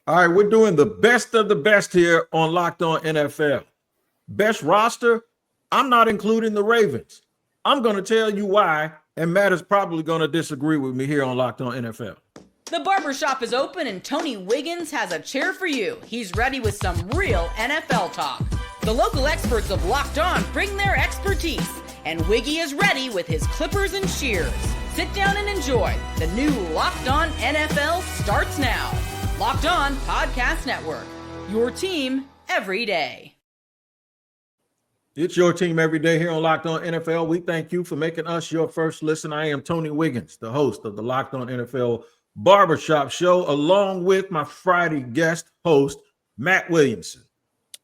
All right, we're doing the best of the best here on Locked On NFL. Best roster, I'm not including the Ravens. I'm going to tell you why, and Matt is probably going to disagree with me here on Locked On NFL. The barbershop is open and Tony Wiggins has a chair for you. He's ready with some real NFL talk. The local experts of Locked On bring their expertise, and Wiggy is ready with his clippers and shears. Sit down and enjoy. The new Locked On NFL starts now. Locked On Podcast Network. Your team every day. It's your team every day here on Locked On NFL. We thank you for making us your first listen. I am Tony Wiggins, the host of the Locked On NFL Barbershop Show, along with my Friday guest host, Matt Williamson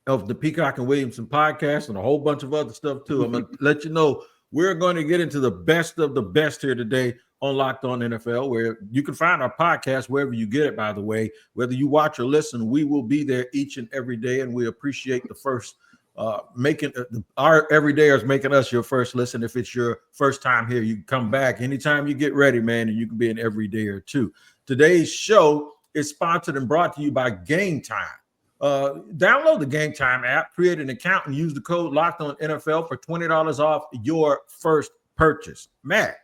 of the Peacock and Williamson podcast and a whole bunch of other stuff too. I'm going to let you know we're going to get into the best of the best here today on Locked On NFL, where you can find our podcast wherever you get it, by the way. Whether you watch or listen, we will be there each and every day, and we appreciate the first making our everydayers making us your first listen. If it's your first time here, you can come back anytime you get ready, man, and you can be an everydayer too. Today's show is sponsored and brought to you by Game Time. Download the Game Time app, create an account, and use the code Locked On NFL for $20 off your first purchase. Matt,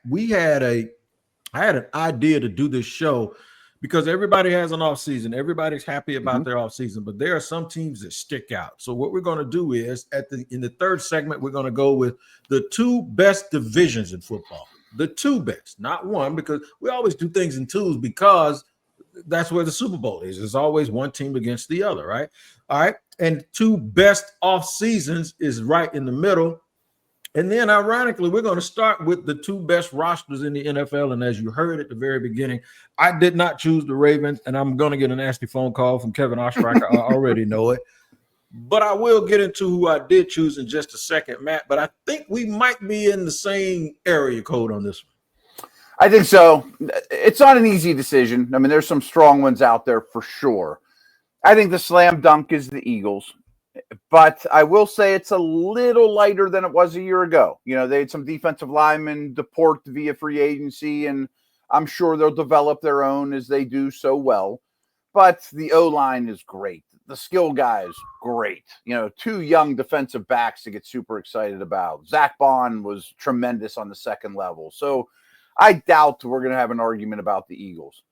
I had an idea to do this show because everybody has an offseason. Everybody's happy about their offseason, but there are some teams that stick out. So what we're going to do is in the third segment, we're going to go with the two best divisions in football. The two best, not one, because we always do things in twos because that's where the Super Bowl is. There's always one team against the other, right? All right. And two best off seasons is right in the middle. And then, ironically, we're going to start with the two best rosters in the NFL. And as you heard at the very beginning, I did not choose the Ravens, and I'm going to get a nasty phone call from Kevin Oestreicher. I already know it. But I will get into who I did choose in just a second, Matt. But I think we might be in the same area code on this one. I think so. It's not an easy decision. I mean, there's some strong ones out there for sure. I think the slam dunk is the Eagles. But I will say it's a little lighter than it was a year ago. You know, they had some defensive linemen deport via free agency, and I'm sure they'll develop their own as they do so well. But the O-line is great. The skill guys, great. You know, two young defensive backs to get super excited about. Zach Bond was tremendous on the second level. So I doubt we're going to have an argument about the Eagles.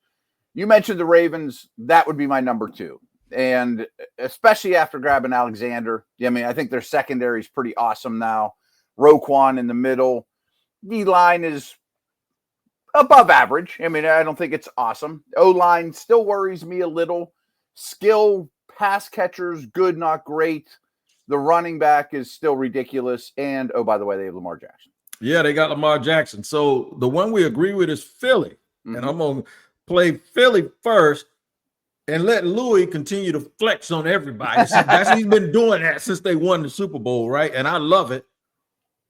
You mentioned the Ravens. That would be my number two. And especially after grabbing Alexander, I mean, I think their secondary is pretty awesome now. Roquan in the middle. D-line is above average. I mean, I don't think it's awesome. O-line still worries me a little. Skill, pass catchers, good, not great. The running back is still ridiculous. And, oh, by the way, they have Lamar Jackson. Yeah, they got Lamar Jackson. So the one we agree with is Philly. And I'm going to play Philly first. And let Louis continue to flex on everybody. He's been doing that since they won the Super Bowl, right? And I love it.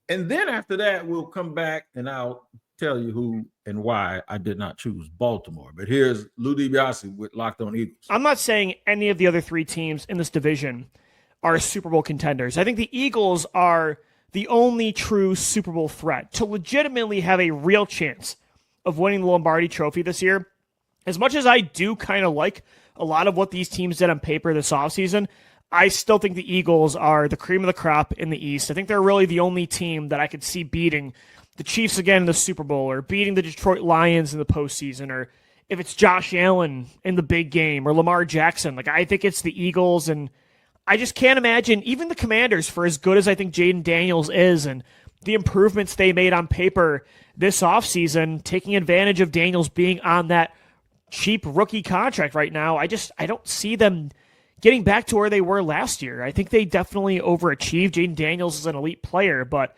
And then after that, we'll come back and I'll tell you who and why I did not choose Baltimore. But here's Lou DiBiase with Locked On Eagles. I'm not saying any of the other three teams in this division are Super Bowl contenders. I think the Eagles are the only true Super Bowl threat to legitimately have a real chance of winning the Lombardi Trophy this year. As much as I do kind of like a lot of what these teams did on paper this offseason, I still think the Eagles are the cream of the crop in the East. I think they're really the only team that I could see beating the Chiefs again in the Super Bowl or beating the Detroit Lions in the postseason, or if it's Josh Allen in the big game or Lamar Jackson. Like, I think it's the Eagles, and I just can't imagine even the Commanders, for as good as I think Jaden Daniels is and the improvements they made on paper this offseason, taking advantage of Daniels being on that cheap rookie contract right now. I don't see them getting back to where they were last year. I think they definitely overachieved. Jaden Daniels is an elite player, but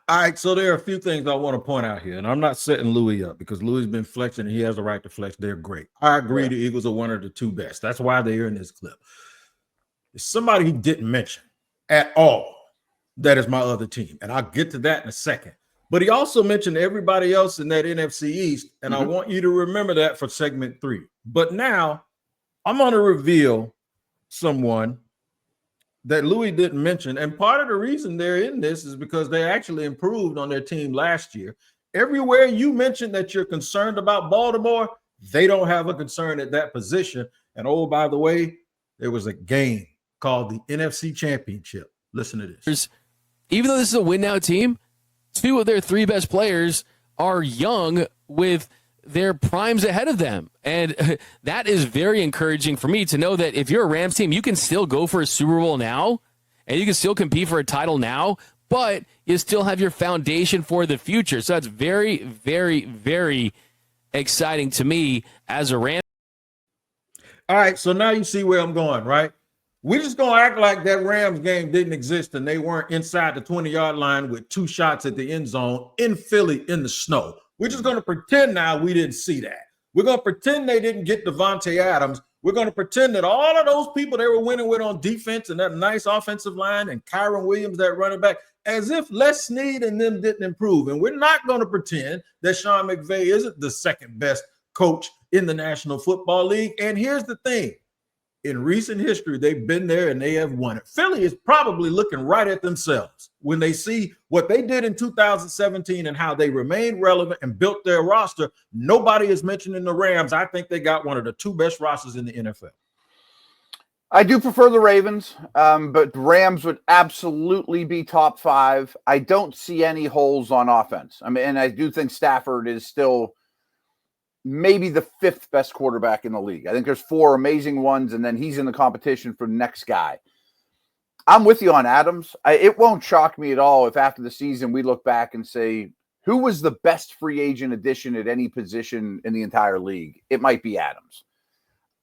all right, so there are a few things I want to point out here, and I'm not setting Louis up because Louis has been flexing and he has the right to flex. They're great. I agree the Eagles are one of the two best. That's why they're in this clip. There's somebody he didn't mention at all. That is my other team, and I'll get to that in a second. But he also mentioned everybody else in that NFC East, and I want you to remember that for segment 3. But now I'm going to reveal someone that Louis didn't mention, and part of the reason they're in this is because they actually improved on their team last year. Everywhere you mentioned that you're concerned about Baltimore, They don't have a concern at that position. And oh, by the way, there was a game called the NFC Championship. Listen to this. Even though this is a win now team, 2 of their 3 best players are young with their primes ahead of them. And that is very encouraging for me to know that if you're a Rams team, you can still go for a Super Bowl now and you can still compete for a title now, but you still have your foundation for the future. So that's very, very, very exciting to me as a Rams. All right, so now you see where I'm going, right? We're just going to act like that Rams game didn't exist and they weren't inside the 20-yard line with 2 shots at the end zone in Philly in the snow. We're just going to pretend now we didn't see that. We're going to pretend they didn't get Devontae Adams. We're going to pretend that all of those people they were winning with on defense and that nice offensive line and Kyron Williams, that running back, as if Les Snead and them didn't improve. And we're not going to pretend that Sean McVay isn't the second best coach in the National Football League. And here's the thing. In recent history, they've been there and they have won it. Philly is probably looking right at themselves when they see what they did in 2017 and how they remained relevant and built their roster. Nobody is mentioning the Rams. I think they got one of the 2 best rosters in the NFL. I do prefer the Ravens, but the Rams would absolutely be top 5. I don't see any holes on offense. I mean, and I do think Stafford is still maybe the 5th best quarterback in the league. I think there's 4 amazing ones, and then he's in the competition for the next guy. I'm with you on Adams. It won't shock me at all if after the season we look back and say, who was the best free agent addition at any position in the entire league? It might be Adams.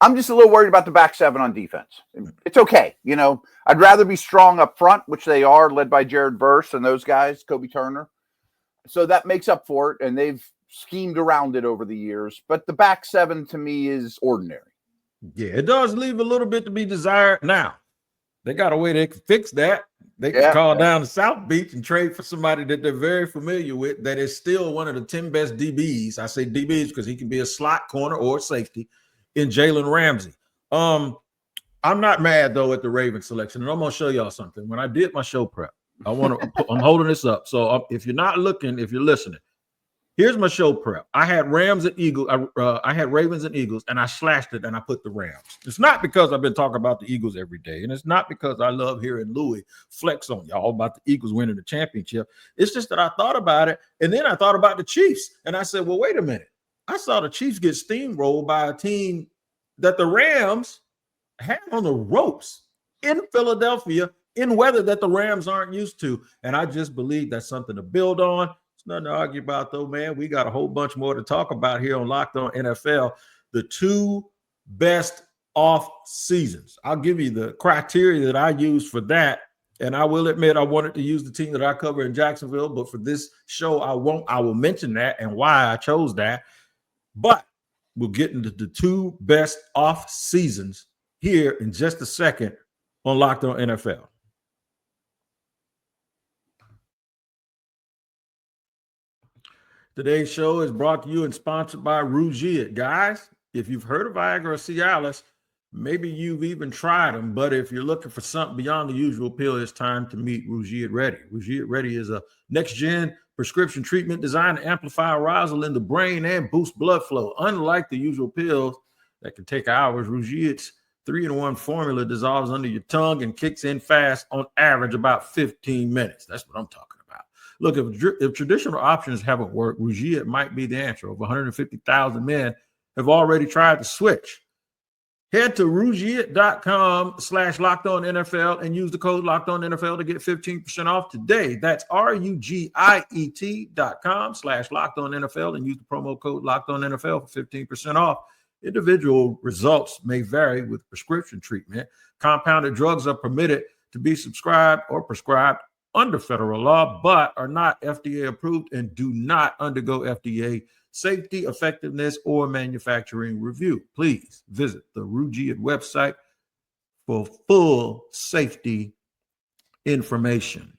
I'm just a little worried about the back 7 on defense. It's okay. You know, I'd rather be strong up front, which they are, led by Jared Verse and those guys, Kobe Turner. So that makes up for it, and they've schemed around it over the years, but the back 7 to me is ordinary. Yeah, it does leave a little bit to be desired. Now, they got a way they can fix that. They can call down to South Beach and trade for somebody that they're very familiar with that is still one of the 10 best DBs. I say DBs because he can be a slot corner or safety in Jalen Ramsey. I'm not mad, though, at the Ravens selection, and I'm going to show y'all something. When I did my show prep, I'm holding this up. So if you're not looking, if you're listening, here's my show prep. I had Rams and Eagles. I had Ravens and Eagles, and I slashed it and I put the Rams. It's not because I've been talking about the Eagles every day, and it's not because I love hearing Louis flex on y'all about the Eagles winning the championship. It's just that I thought about it, and then I thought about the Chiefs, and I said, well, wait a minute. I saw the Chiefs get steamrolled by a team that the Rams had on the ropes in Philadelphia in weather that the Rams aren't used to, and I just believe that's something to build on. Nothing to argue about, though, man. We got a whole bunch more to talk about here on Locked On NFL. The 2 best off seasons. I'll give you the criteria that I use for that. And I will admit I wanted to use the team that I cover in Jacksonville, but for this show, I won't. I will mention that and why I chose that. But we'll get into the 2 best off seasons here in just a second on Locked On NFL. Today's show is brought to you and sponsored by Rugiet. Guys, if you've heard of Viagra or Cialis, maybe you've even tried them, but if you're looking for something beyond the usual pill, it's time to meet Rugiet Ready. Rugiet Ready is a next-gen prescription treatment designed to amplify arousal in the brain and boost blood flow. Unlike the usual pills that can take hours, Rugiet's 3-in-1 formula dissolves under your tongue and kicks in fast, on average about 15 minutes. That's what I'm talking about. Look, if traditional options haven't worked, Rugiet might be the answer. Over 150,000 men have already tried to switch. Head to Rugiet.com/LockedOnNFL and use the code LockedOnNFL to get 15% off today. That's Rugiet.com/LockedOnNFL and use the promo code LockedOnNFL for 15% off. Individual results may vary with prescription treatment. Compounded drugs are permitted to be subscribed or prescribed under federal law, but are not FDA approved and do not undergo FDA safety, effectiveness, or manufacturing review. Please visit the Rugiet website for full safety information.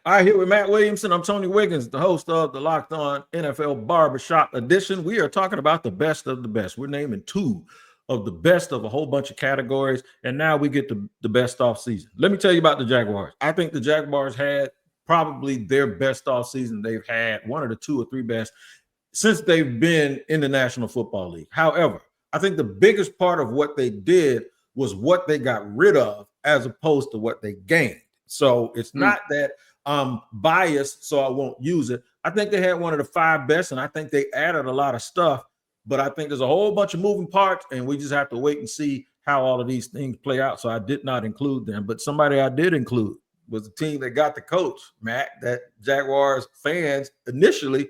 All right, here with Matt Williamson. I'm Tony Wiggins, the host of the Locked On NFL Barbershop Edition. We are talking about the best of the best. We're naming 2 of the best of a whole bunch of categories, and now we get the best off season. Let me tell you about the Jaguars. I think the Jaguars had probably their best offseason they've had, one of the 2 or 3 best since they've been in the National Football League. However, I think the biggest part of what they did was what they got rid of as opposed to what they gained. So it's not that I'm biased, so I won't use it. I think they had one of the 5 best, and I think they added a lot of stuff. But I think there's a whole bunch of moving parts, and we just have to wait and see how all of these things play out. So I did not include them. But somebody I did include was the team that got the coach, Matt, that Jaguars fans initially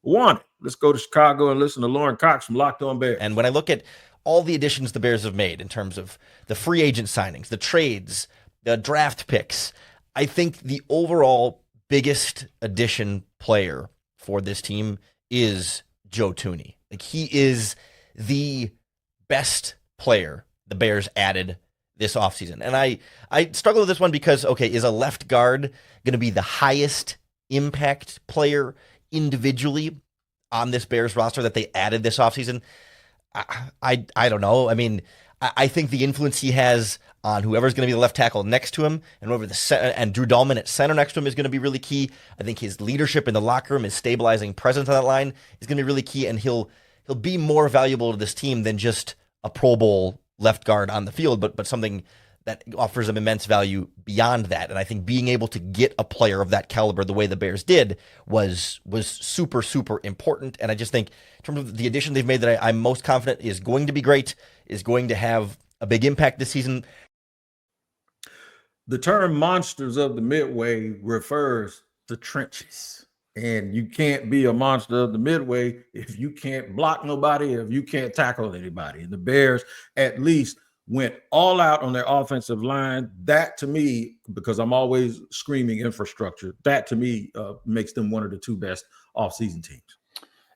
wanted. Let's go to Chicago and listen to Lauren Cox from Locked On Bears. And when I look at all the additions the Bears have made in terms of the free agent signings, the trades, the draft picks, I think the overall biggest addition player for this team is Joe Thuney. Like, he is the best player the Bears added this offseason. And I struggle with this one because, okay, is a left guard going to be the highest impact player individually on this Bears roster that they added this offseason? I don't know. I mean, I think the influence he has on whoever's going to be the left tackle next to him and whoever and Drew Dahlman at center next to him is going to be really key. I think his leadership in the locker room, his stabilizing presence on that line is going to be really key, and he'll be more valuable to this team than just a Pro Bowl left guard on the field, but something that offers them immense value beyond that. And I think being able to get a player of that caliber the way the Bears did was super, super important. And I just think in terms of the addition they've made that I'm most confident is going to be great, is going to have a big impact this season. The term monsters of the Midway refers to trenches. And you can't be a monster of the Midway if you can't block nobody, if you can't tackle anybody. And the Bears at least went all out on their offensive line. That to me, because I'm always screaming infrastructure, that to me makes them one of the 2 best offseason teams.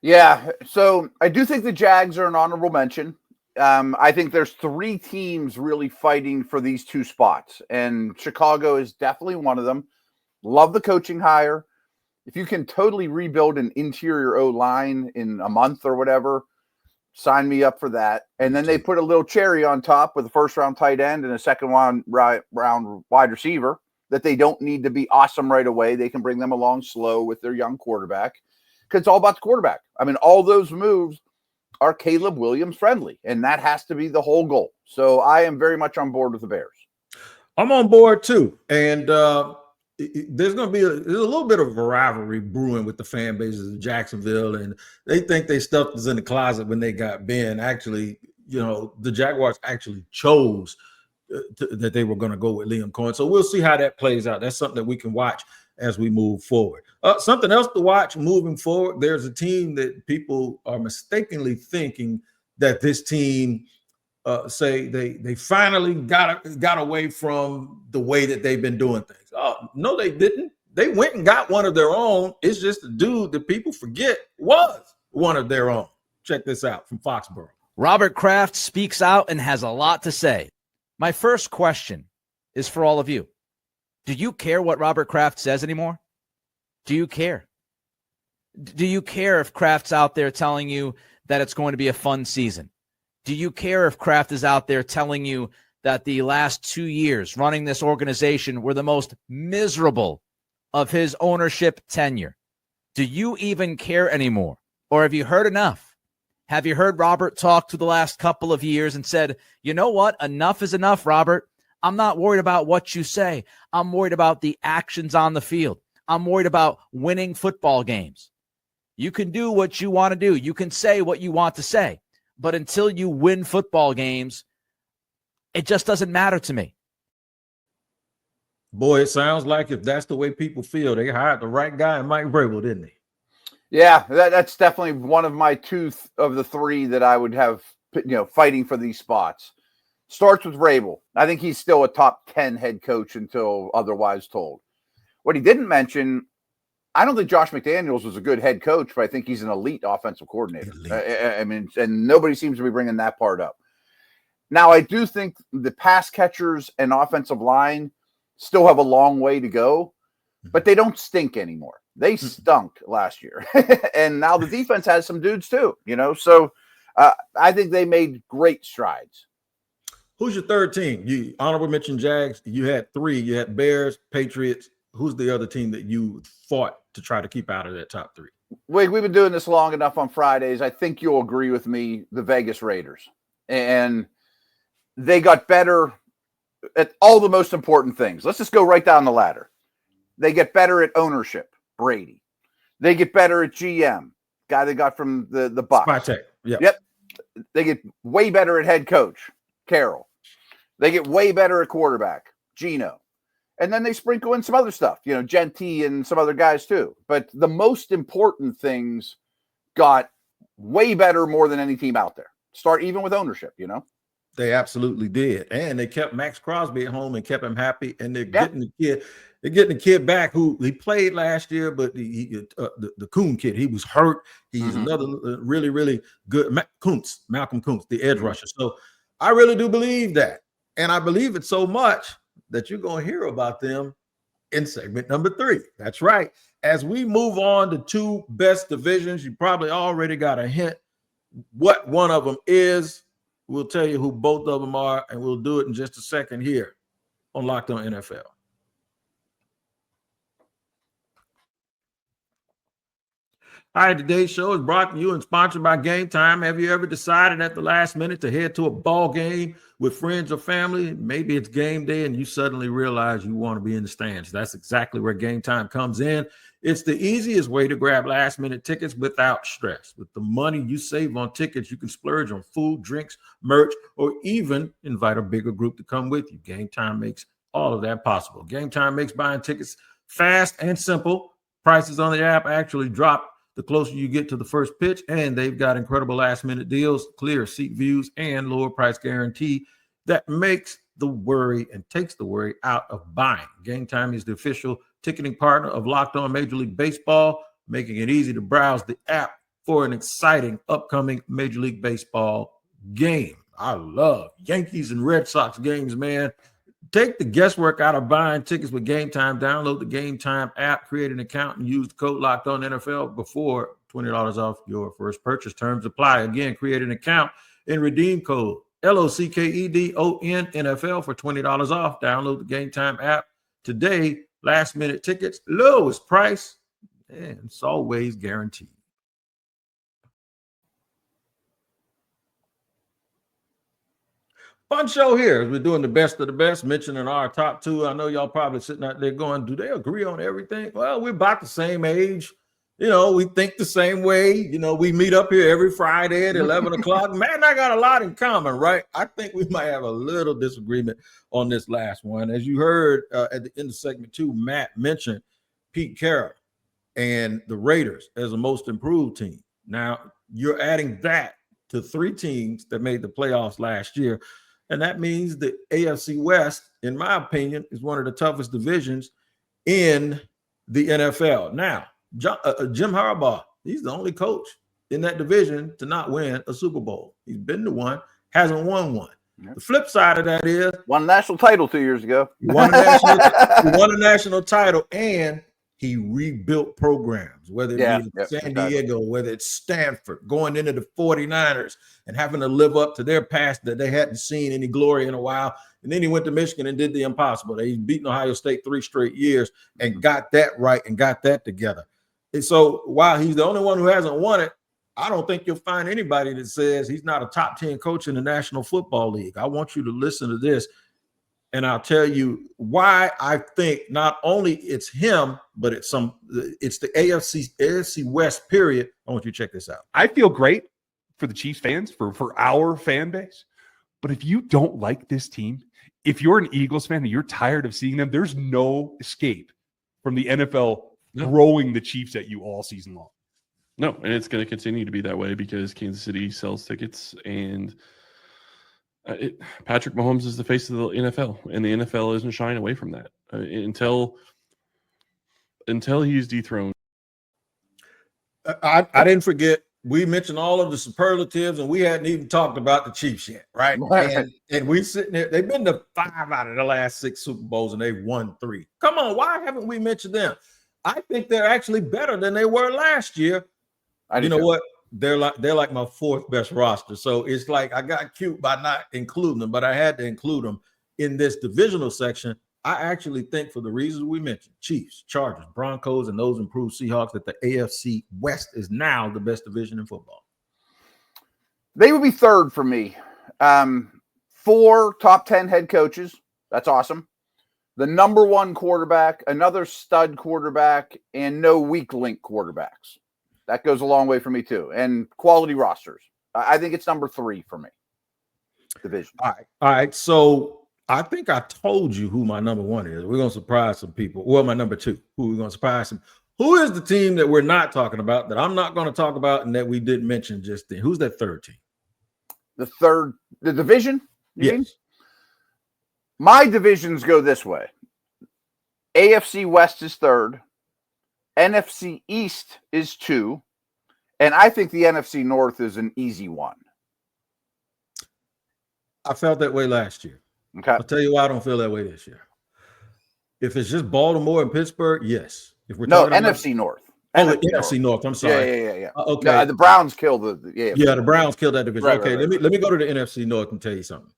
Yeah, so I do think the Jags are an honorable mention. I think there's 3 teams really fighting for these 2 spots, and Chicago is definitely one of them. Love the coaching hire. If you can totally rebuild an interior O-line in a month or whatever, sign me up for that. And then they put a little cherry on top with a first-round tight end and a second-round wide receiver that they don't need to be awesome right away. They can bring them along slow with their young quarterback because it's all about the quarterback. I mean, all those moves are Caleb Williams friendly, and that has to be the whole goal. So I am very much on board with the Bears. I'm on board too. And there's going to be there's a little bit of a rivalry brewing with the fan bases of Jacksonville, and they think they stuff was in the closet when they got Ben. Actually, the Jaguars actually chose that they were going to go with Liam Cohen. So we'll see how that plays out. That's something that we can watch as we move forward. Something else to watch moving forward, there's a team that people are mistakenly thinking that this team say they finally got away from the way that they've been doing things. No, they didn't. They went and got one of their own. It's just a dude that people forget was one of their own. Check this out from Foxborough. Robert Kraft speaks out and has a lot to say. My first question is for all of you. Do you care what Robert Kraft says anymore? Do you care? Do you care if Kraft's out there telling you that it's going to be a fun season? Do you care if Kraft is out there telling you that the last 2 years running this organization were the most miserable of his ownership tenure? Do you even care anymore? Or have you heard enough? Have you heard Robert talk to the last couple of years and said, you know what? Enough is enough, Robert. I'm not worried about what you say. I'm worried about the actions on the field. I'm worried about winning football games. You can do what you want to do. You can say what you want to say. But until you win football games, it just doesn't matter to me. Boy, it sounds like if that's the way people feel, they hired the right guy in Mike Vrabel, didn't they? Yeah, that's definitely one of my 2 of the 3 that I would have, fighting for these spots. Starts with Vrabel. I think he's still a top 10 head coach until otherwise told. What he didn't mention, I don't think Josh McDaniels was a good head coach, but I think he's an elite offensive coordinator. I mean, and nobody seems to be bringing that part up. Now, I do think the pass catchers and offensive line still have a long way to go, but they don't stink anymore. They stunk last year. And now the defense has some dudes too, so I think they made great strides. Who's your third team? You honorable mention Jags. You had 3. You had Bears, Patriots, who's the other team that you fought to try to keep out of that top 3? Wig, we've been doing this long enough on Fridays. I think you'll agree with me, the Vegas Raiders. And they got better at all the most important things. Let's just go right down the ladder. They get better at ownership, Brady. They get better at GM, guy they got from the Bucs. Spytek. Yep. They get way better at head coach, Carroll. They get way better at quarterback, Geno. And then they sprinkle in some other stuff, Gentee and some other guys too. But the most important things got way better more than any team out there. Start even with ownership, They absolutely did. And they kept Max Crosby at home and kept him happy. And they're getting the kid. They're getting the kid back who he played last year, but the Kuhn kid, he was hurt. He's another really, really good Malcolm Kuntz, the edge rusher. So I really do believe that. And I believe it so much that you're going to hear about them in segment number 3. That's right. As we move on to 2 best divisions, you probably already got a hint what one of them is. We'll tell you who both of them are, and we'll do it in just a second here on Locked On NFL. All right, today's show is brought to you and sponsored by Game Time. Have you ever decided at the last minute to head to a ball game with friends or family? Maybe it's game day and you suddenly realize you want to be in the stands. That's exactly where Game Time comes in. It's the easiest way to grab last-minute tickets without stress. With the money you save on tickets, you can splurge on food, drinks, merch, or even invite a bigger group to come with you. Game Time makes all of that possible. Game Time makes buying tickets fast and simple. Prices on the app actually drop the closer you get to the first pitch, and they've got incredible last-minute deals, clear seat views, and lower price guarantee that makes the worry and takes the worry out of buying. Game Time is the official ticketing partner of Locked On Major League Baseball, making it easy to browse the app for an exciting upcoming Major League Baseball game. I love Yankees and Red Sox games, man. Take the guesswork out of buying tickets with Game Time. Download the Game Time app, create an account, and use the code Locked On NFL before $20 off your first purchase. Terms apply. Again, create an account and redeem code LOCKEDON NFL for $20 off. Download the Game Time app today. Last minute tickets, lowest price, and it's always guaranteed. Fun show here. We're doing the best of the best, mentioning our top 2. I know y'all probably sitting out there going, do they agree on everything? Well, we're about the same age. We think the same way. We meet up here every Friday at 11 o'clock. Matt and I got a lot in common, right? I think we might have a little disagreement on this last one. As you heard at the end of segment 2, Matt mentioned Pete Carroll and the Raiders as the most improved team. Now, you're adding that to 3 teams that made the playoffs last year. And that means the AFC West, in my opinion, is one of the toughest divisions in the NFL. Now, Jim Harbaugh, he's the only coach in that division to not win a Super Bowl. He's been to one, hasn't won one. Yep. The flip side of that is won a national title 2 years ago. He won a national title, and he rebuilt programs, whether it be San Diego, whether it's Stanford, going into the 49ers and having to live up to their past that they hadn't seen any glory in a while. And then he went to Michigan and did the impossible. He's beaten Ohio State 3 straight years and got that right and got that together. And so while he's the only one who hasn't won it, I don't think you'll find anybody that says he's not a top 10 coach in the National Football League. I want you to listen to this, and I'll tell you why I think not only it's him, but it's the AFC West, period. I want you to check this out. I feel great for the Chiefs fans, for our fan base. But if you don't like this team, if you're an Eagles fan and you're tired of seeing them, there's no escape from the NFL throwing the Chiefs at you all season long. No, and it's going to continue to be that way because Kansas City sells tickets, and Patrick Mahomes is the face of the NFL, and the NFL isn't shying away from that until he's dethroned. I didn't forget. We mentioned all of the superlatives, and we hadn't even talked about the Chiefs yet, right? And we sitting there. They've been to 5 out of the last 6 Super Bowls, and they've won 3. Come on, why haven't we mentioned them? I think they're actually better than they were last year. You know what? They're like my 4th best roster. So it's like I got cute by not including them, but I had to include them in this divisional section. I actually think for the reasons we mentioned, Chiefs, Chargers, Broncos, and those improved Seahawks, that the AFC West is now the best division in football. They would be third for me. 4 top 10 head coaches. That's awesome. The number 1 quarterback, another stud quarterback, and no weak link quarterbacks. That goes a long way for me too. And quality rosters. I think it's number 3 for me. Division. All right. So I think I told you who my number 1 is. We're going to surprise some people. Well, my number 2. Who we're going to surprise some. Who is the team that we're not talking about, that I'm not going to talk about, and that we didn't mention just then? Who's that third team? The division? Yes. Mean? My divisions go this way. AFC West is 3rd. NFC East is 2. And I think the NFC North is an easy one. I felt that way last year. Okay. I'll tell you why I don't feel that way this year. If it's just Baltimore and Pittsburgh, yes. If we're No, talking NFC North. NFC North. I'm sorry. Yeah. Okay. No, the Browns killed the AFC. Yeah, the Browns killed that division. Right, okay, right. let me go to the NFC North and tell you something.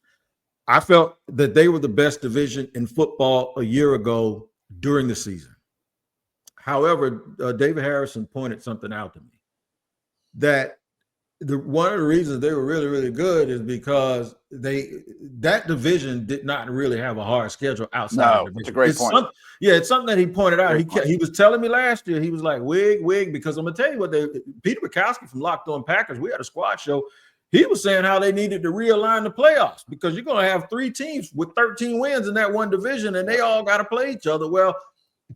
I felt that they were the best division in football a year ago during the season. However, David Harrison pointed something out to me, that one of the reasons they were really, really good is because that division did not really have a hard schedule outside of the division. It's a great point. It's something that he pointed out. Great He was telling me last year, he was like, Wig, because I'm going to tell you what, Peter Bukowski from Locked On Packers, we had a squad show. He was saying how they needed to realign the playoffs because you're going to have 3 teams with 13 wins in that one division, and they all got to play each other. Well,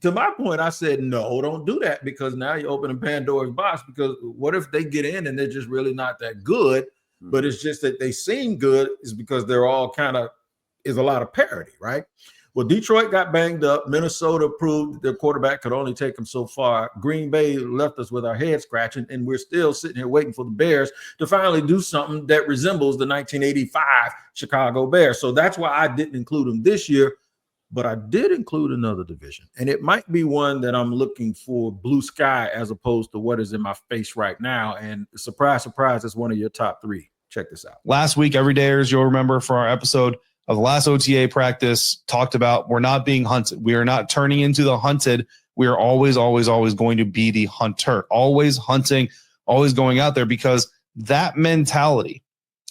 to my point, I said, no, don't do that, because now you're opening Pandora's box, because what if they get in and they're just really not that good, but it's just that they seem good, is because they're all is a lot of parity, right? Well, Detroit got banged up. Minnesota proved that their quarterback could only take them so far. Green Bay left us with our head scratching, and we're still sitting here waiting for the Bears to finally do something that resembles the 1985 Chicago Bears. So that's why I didn't include them this year, but I did include another division, and it might be one that I'm looking for blue sky as opposed to what is in my face right now. And surprise, surprise, it's one of your top 3. Check this out. Last week, Everydayers, you'll remember, for our episode of the last OTA practice, talked about we're not being hunted. We are not turning into the hunted. We are always, always, always going to be the hunter, always hunting, always going out there, because that mentality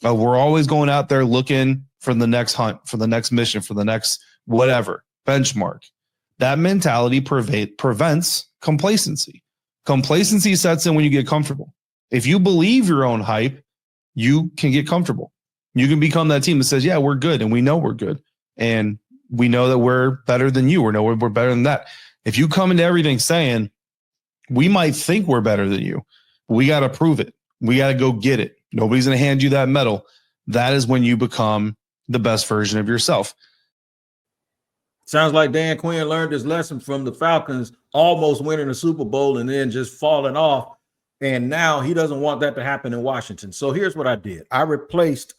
of we're always going out there looking for the next hunt, for the next mission, for the next whatever benchmark, that mentality prevents complacency. Complacency sets in when you get comfortable. If you believe your own hype, you can get comfortable. You can become that team that says, yeah, we're good, and we know we're good, and we know that we're better than you, or know we're better than that. If you come into everything saying, we might think we're better than you, but we got to prove it. We got to go get it. Nobody's going to hand you that medal. That is when you become the best version of yourself. Sounds like Dan Quinn learned his lesson from the Falcons almost winning the Super Bowl and then just falling off. And now he doesn't want that to happen in Washington. So here's what I did. I replaced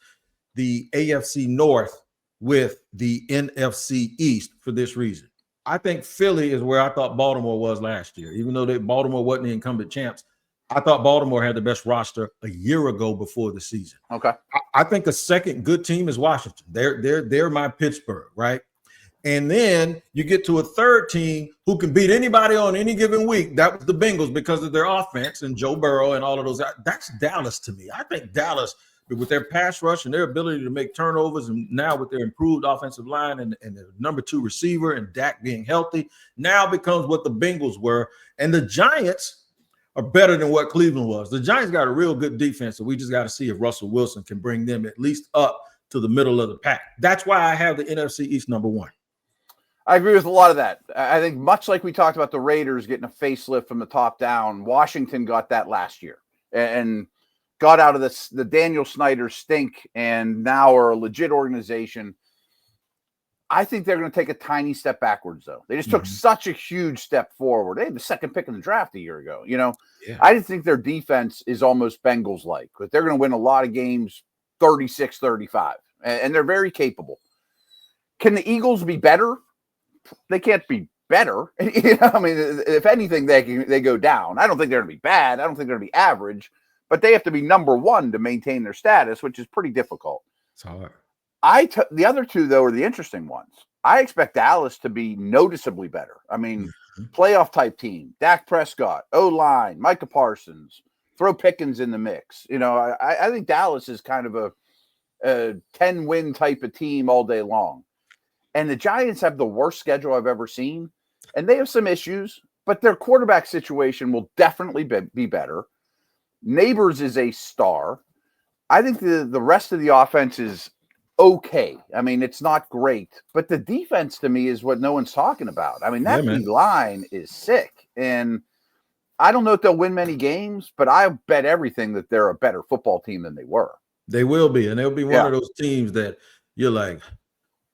the AFC North with the NFC East for this reason. I think Philly is where I thought Baltimore was last year. Even though Baltimore wasn't the incumbent champs, I thought Baltimore had the best roster a year ago before the season. Okay. I think a second good team is Washington. They're my Pittsburgh, right? And then you get to a third team who can beat anybody on any given week. That was the Bengals because of their offense and Joe Burrow and all of those. That's Dallas to me. I think Dallas, with their pass rush and their ability to make turnovers, and now with their improved offensive line and the number 2 receiver and Dak being healthy, now becomes what the Bengals were. And the Giants are better than what Cleveland was. The Giants got a real good defense, so we just got to see if Russell Wilson can bring them at least up to the middle of the pack. That's why I have the NFC East number 1. I agree with a lot of that. I think much like we talked about the Raiders getting a facelift from the top down, Washington got that last year and got out of the Daniel Snyder stink, and now are a legit organization. I think they're going to take a tiny step backwards, though. They just took such a huge step forward. They had the second pick in the draft a year ago. I just think their defense is almost Bengals-like, but they're going to win a lot of games 36-35, and they're very capable. Can the Eagles be better? They can't be better. I mean, if anything, they go down. I don't think they're going to be bad. I don't think they're going to be average, but they have to be number 1 to maintain their status, which is pretty difficult. It's hard. The other 2, though, are the interesting ones. I expect Dallas to be noticeably better. I mean, playoff type team, Dak Prescott, O-line, Micah Parsons, throw Pickens in the mix. You know, I think Dallas is kind of a 10-win type of team all day long. And the Giants have the worst schedule I've ever seen. And they have some issues, but their quarterback situation will definitely be better. Neighbors is a star. I think the rest of the offense is okay. I mean, it's not great, but the defense to me is what no one's talking about. I mean, that line is sick. And I don't know if they'll win many games, but I bet everything that they're a better football team than they were. They will be. And they'll be one of those teams that you're like,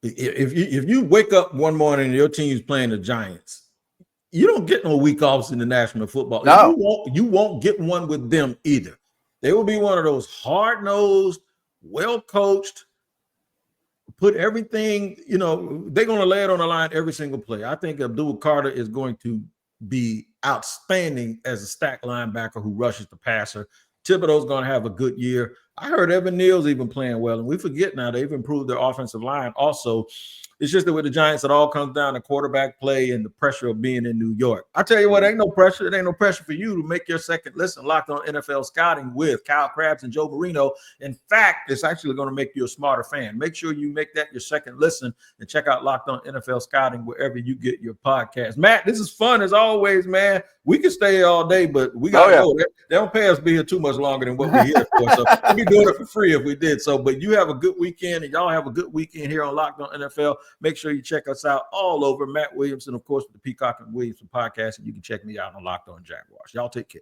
if you wake up one morning and your team's playing the Giants, you don't get no week offs in the National Football. No. You won't get one with them either. They will be one of those hard-nosed, well-coached, put everything, you know, they're going to lay it on the line every single play. I think Abdul Carter is going to be outstanding as a stack linebacker who rushes the passer. Thibodeau's going to have a good year. I heard Evan Neal's even playing well, and we forget now they've improved their offensive line also. It's just that with the Giants, it all comes down to quarterback play and the pressure of being in New York. I tell you what, ain't no pressure. It ain't no pressure for you to make your second listen locked on NFL scouting with Kyle Krabs and Joe Marino. In fact, it's actually going to make you a smarter fan. Make sure you make that your second listen and check out Locked On NFL Scouting wherever you get your podcast. Matt, this is fun as always, man. We can stay here all day, but we got to go. They don't pay us to be here too much longer than what we're here for. So we'd be doing it for free if we did so. But you have a good weekend, and y'all have a good weekend here on Locked On NFL. Make sure you check us out all over. Matt Williamson, of course, with the Peacock and Williamson podcast, and you can check me out on Locked On Jaguars. Y'all take care.